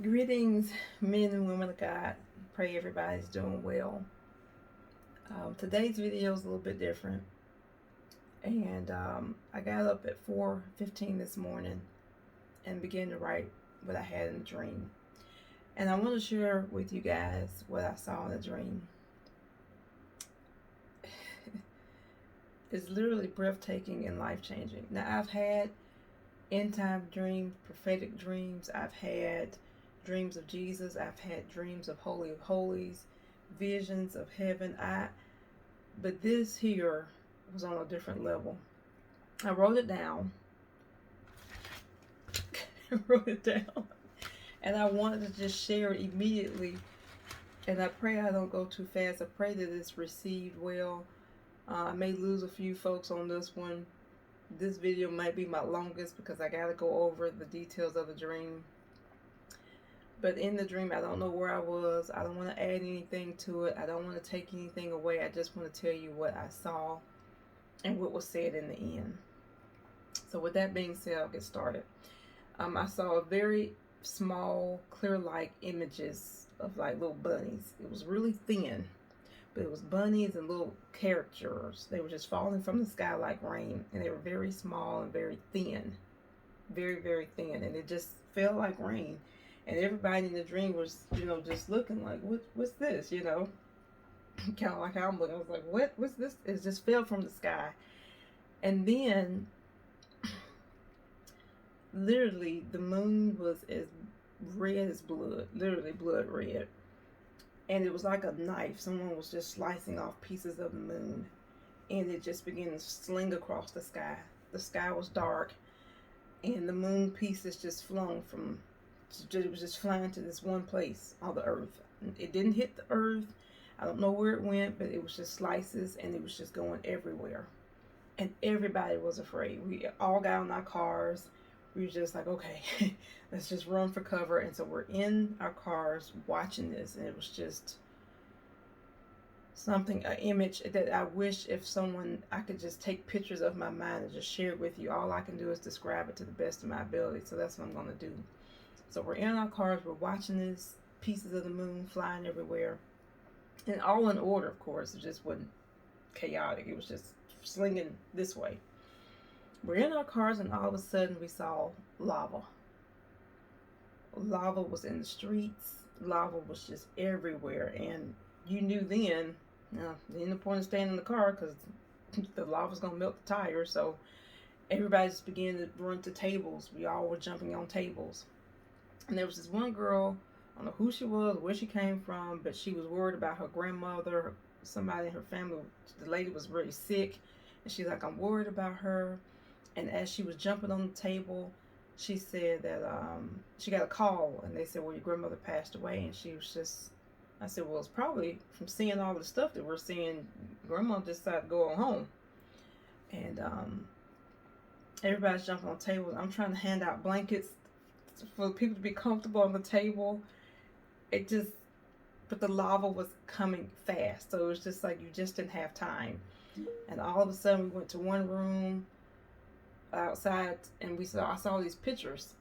Greetings, men and women of God. Pray everybody's doing well. Today's video is a little bit different, and I got up at 4:15 this morning and began to write what I had in the dream. And I want to share with you guys what I saw in the dream. It's literally breathtaking and life changing. Now, I've had end time dreams, prophetic dreams. I've had dreams of Jesus. I've had dreams of Holy of Holies, visions of heaven. But this here was on a different level. I wrote it down. I wrote it down, and I wanted to just share it immediately. And I pray I don't go too fast. I pray that it's received well. I may lose a few folks on this one. This video might be my longest because I gotta go over the details of the dream. But in the dream, I don't know where I was. I don't want to add anything to it. I don't want to take anything away. I just want to tell you what I saw and what was said in the end. So with that being said, I'll get started. I saw very small, clear-like images of like little bunnies. It was really thin, but it was bunnies and little characters. They were just falling from the sky like rain, and they were very small and very thin. Very, very thin, and it just felt like rain. And everybody in the dream was, just looking like, what's this, kind of like how I'm looking. I was like, what's this? It just fell from the sky. And then, literally, the moon was as red as blood, literally blood red. And it was like a knife. Someone was just slicing off pieces of the moon. And it just began to sling across the sky. The sky was dark, and the moon pieces just flung from, it was just flying to this one place on the earth. It didn't hit the earth. I don't know where it went, but it was just slices, and it was just going everywhere. And everybody was afraid. We all got on our cars. We were just like, okay, let's just run for cover. And so we're in our cars watching this, and it was just something, an image that I wish I could just take pictures of my mind and just share it with you. All I can do is describe it to the best of my ability. So that's what I'm going to do. So we're in our cars, we're watching this, pieces of the moon flying everywhere. And all in order, of course. It just wasn't chaotic. It was just slinging this way. We're in our cars, and all of a sudden we saw lava. Lava was in the streets. Lava was just everywhere. And you knew then, there's no point in staying in the car because the lava's going to melt the tires. So everybody just began to run to tables. We all were jumping on tables. And there was this one girl, I don't know who she was, where she came from, but she was worried about her grandmother, somebody in her family. The lady was really sick, and she's like, I'm worried about her. And as she was jumping on the table, she said that she got a call, and they said, well, your grandmother passed away. And she was just, I said, well, it's probably from seeing all the stuff that we're seeing. Grandma decided to go on home. And everybody's jumping on tables. I'm trying to hand out blankets for people to be comfortable on the table. But the lava was coming fast, so it was just like you just didn't have time. And all of a sudden, we went to one room outside, and I saw these pictures,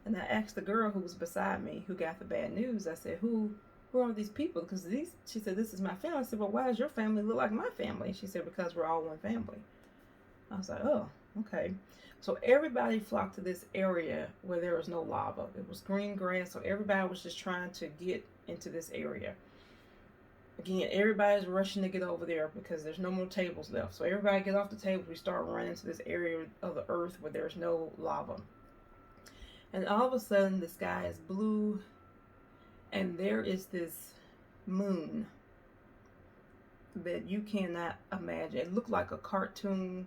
and I asked the girl who was beside me, who got the bad news. I said, who are these people? Because she said, this is my family. I said, well, why does your family look like my family? She said, because we're all one family. I was like, oh, okay. So everybody flocked to this area where there was no lava. It was green grass, so everybody was just trying to get into this area. Again, everybody's rushing to get over there because there's no more tables left. So everybody get off the table. We start running to this area of the earth where there's no lava. And all of a sudden, the sky is blue, and there is this moon that you cannot imagine. It looked like a cartoon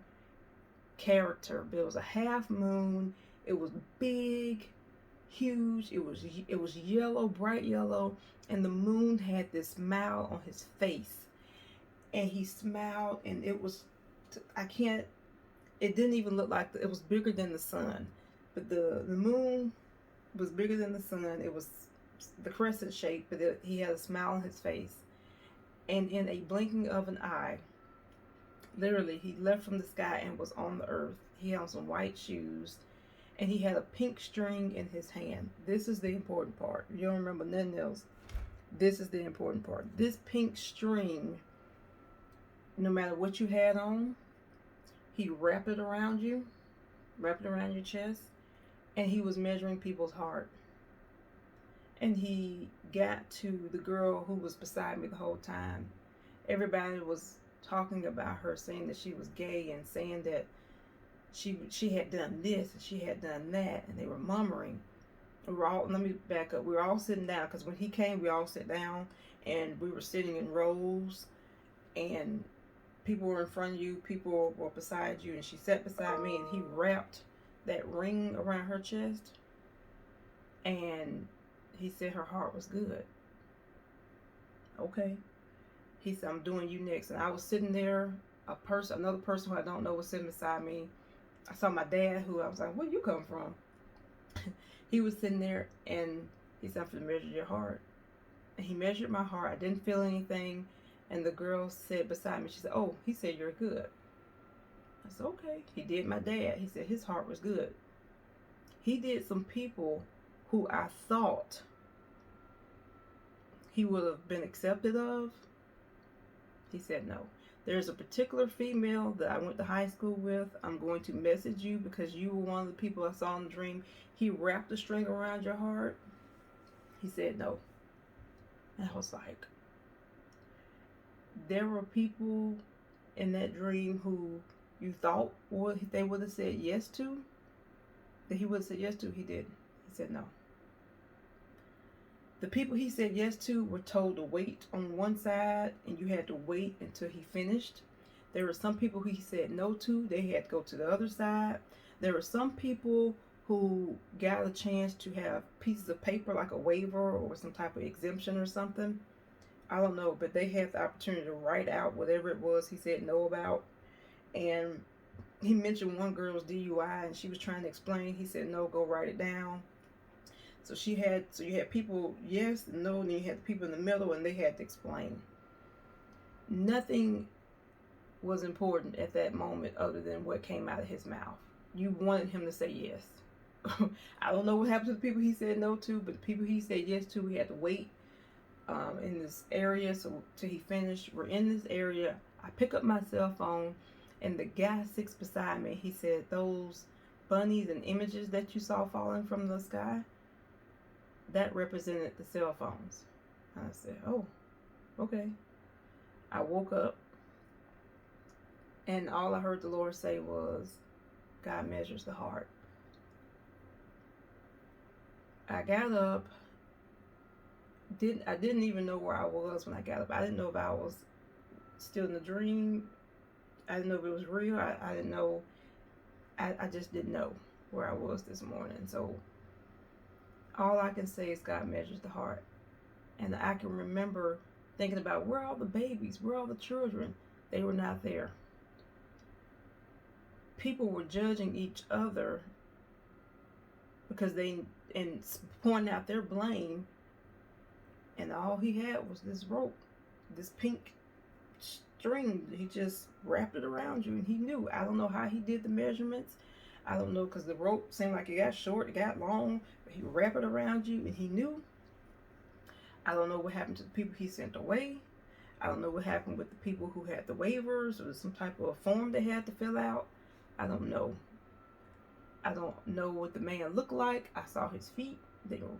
character, but it was a half moon. It was big, huge. It was yellow, bright yellow, and the moon had this smile on his face, and he smiled, and it didn't even look like it was bigger than the sun, but the moon was bigger than the sun. It was the crescent shape, but he had a smile on his face, and in a blinking of an eye, literally, he left from the sky and was on the earth. He had on some white shoes, and he had a pink string in his hand. This is the important part. You don't remember nothing else. This is the important part. This pink string, no matter what you had on, he wrapped it around you, wrapped it around your chest, and he was measuring people's heart. And he got to the girl who was beside me the whole time. Everybody was talking about her, saying that she was gay and saying that she had done this and she had done that, and they were murmuring. We were all, let me back up. We were all sitting down because when he came, we all sat down, and we were sitting in rows, and people were in front of you, people were beside you, and she sat beside me, and he wrapped that ring around her chest, and he said her heart was good. Okay. He said, I'm doing you next. And I was sitting there, another person who I don't know was sitting beside me. I saw my dad, who I was like, where you come from? He was sitting there, and he said, I'm going to measure your heart. And he measured my heart. I didn't feel anything. And the girl said beside me, she said, oh, he said you're good. I said, okay. He did my dad. He said his heart was good. He did some people who I thought he would have been accepted of. He said no. There's a particular female that I went to high school with. I'm going to message you because you were one of the people I saw in the dream. He wrapped a string around your heart. He said no. And I was like, there were people in that dream who you thought they would have said yes to, that he would have said yes to. He didn't. He said no. The people he said yes to were told to wait on one side, and you had to wait until he finished. There were some people who he said no to. They had to go to the other side. There were some people who got a chance to have pieces of paper like a waiver or some type of exemption or something. I don't know, but they had the opportunity to write out whatever it was he said no about. And he mentioned one girl's DUI, and she was trying to explain. He said no, go write it down. So you had people yes and no, and then you had the people in the middle, and they had to explain. Nothing was important at that moment other than what came out of his mouth. You wanted him to say yes. I don't know what happened to the people he said no to, but the people he said yes to, we had to wait in this area so till he finished. We're in this area. I pick up my cell phone, and the guy sits beside me. He said, those bunnies and images that you saw falling from the sky, that represented the cell phones. And I said, oh, okay. I woke up, and all I heard the Lord say was, God measures the heart. I got up. I didn't even know where I was when I got up. I didn't know if I was still in the dream. I didn't know if it was real. I didn't know. I just didn't know where I was this morning. So all I can say is God measures the heart. And I can remember thinking about, where are all the babies? Where are all the children? They were not there. People were judging each other because and pointing out their blame. And all he had was this rope, this pink string. He just wrapped it around you, and he knew. I don't know how he did the measurements. I don't know, because the rope seemed like it got short, it got long, but he wrapped it around you, and he knew. I don't know what happened to the people he sent away. I don't know what happened with the people who had the waivers or some type of form they had to fill out. I don't know. I don't know what the man looked like. I saw his feet.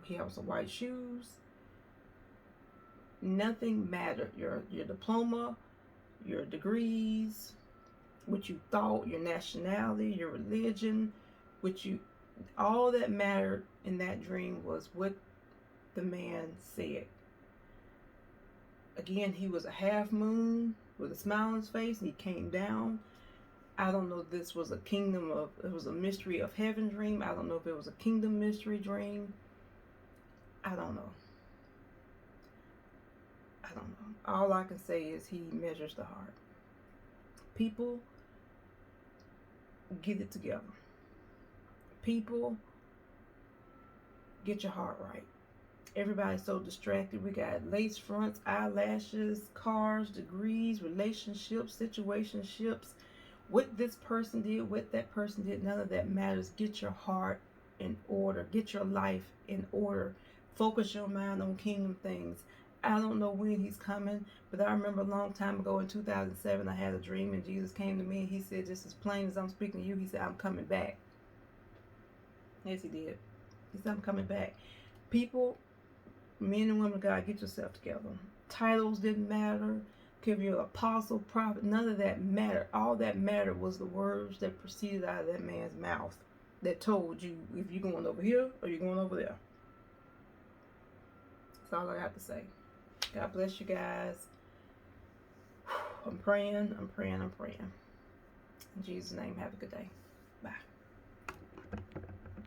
He had some white shoes. Nothing mattered. Your diploma, your degrees, what you thought, your nationality, your religion, all that mattered in that dream was what the man said. Again, he was a half moon with a smile on his face, and he came down. I don't know if this was it was a mystery of heaven dream. I don't know if it was a kingdom mystery dream. I don't know. All I can say is he measures the heart. People, get it together. People, get your heart right. Everybody's so distracted. We got lace fronts, eyelashes, cars, degrees, relationships, situationships. What this person did, what that person did, none of that matters. Get your heart in order. Get your life in order. Focus your mind on kingdom things. I don't know when he's coming, but I remember a long time ago in 2007, I had a dream and Jesus came to me and he said, just as plain as I'm speaking to you, he said, I'm coming back. Yes, he did. He said, I'm coming back. People, men and women of God, get yourself together. Titles didn't matter. If you're apostle, prophet, none of that mattered. All that mattered was the words that proceeded out of that man's mouth that told you if you're going over here or you're going over there. That's all I got to say. God bless you guys. I'm praying. In Jesus' name, have a good day. Bye.